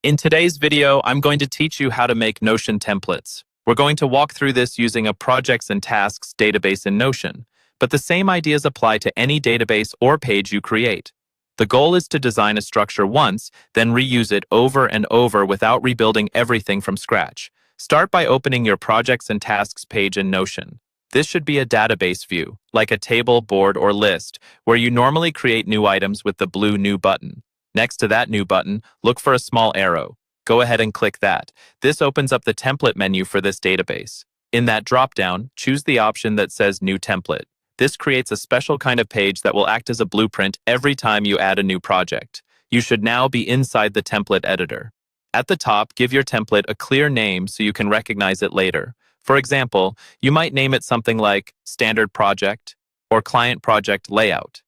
In today's video, I'm going to teach you how to make Notion templates. We're going to walk through this using a projects and tasks database in Notion, but the same ideas apply to any database or page you create. The goal is to design a structure once, then reuse it over and over without rebuilding everything from scratch. Start by opening your projects and tasks page in Notion. This should be a database view, like a table, board, or list, where you normally create new items with the blue New button. Next to that New button, look for a small arrow. Go ahead and click that. This opens up the template menu for this database. In that drop-down, choose the option that says New Template. This creates a special kind of page that will act as a blueprint every time you add a new project. You should now be inside the template editor. At the top, give your template a clear name so you can recognize it later. For example, you might name it something like Standard Project or Client Project Layout.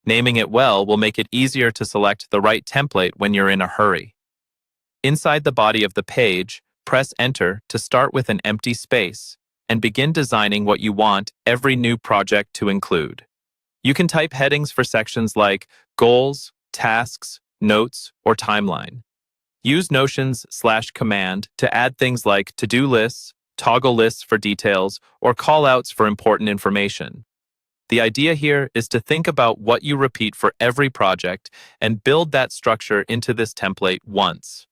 Naming it well will make it easier to select the right template when you're in a hurry. Inside the body of the page, press Enter to start with an empty space and begin designing what you want every new project to include. You can type headings for sections like Goals, Tasks, Notes, or Timeline. Use Notion's /command to add things like to-do lists, toggle lists for details, or callouts for important information. The idea here is to think about what you repeat for every project and build that structure into this template once.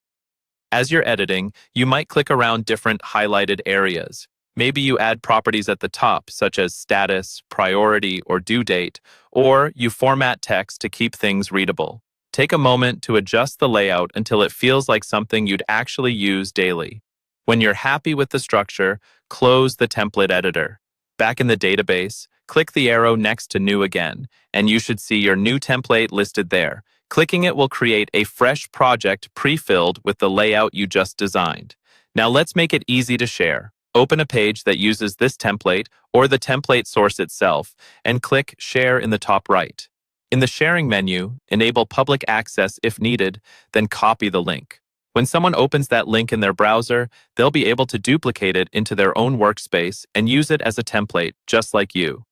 As you're editing, you might click around different highlighted areas. Maybe you add properties at the top, such as status, priority, or due date, or you format text to keep things readable. Take a moment to adjust the layout until it feels like something you'd actually use daily. When you're happy with the structure, close the template editor. Back in the database, click the arrow next to New again, and you should see your new template listed there. Clicking it will create a fresh project pre-filled with the layout you just designed. Now let's make it easy to share. Open a page that uses this template or the template source itself, and click Share in the top right. In the sharing menu, enable public access if needed, then copy the link. When someone opens that link in their browser, they'll be able to duplicate it into their own workspace and use it as a template, just like you.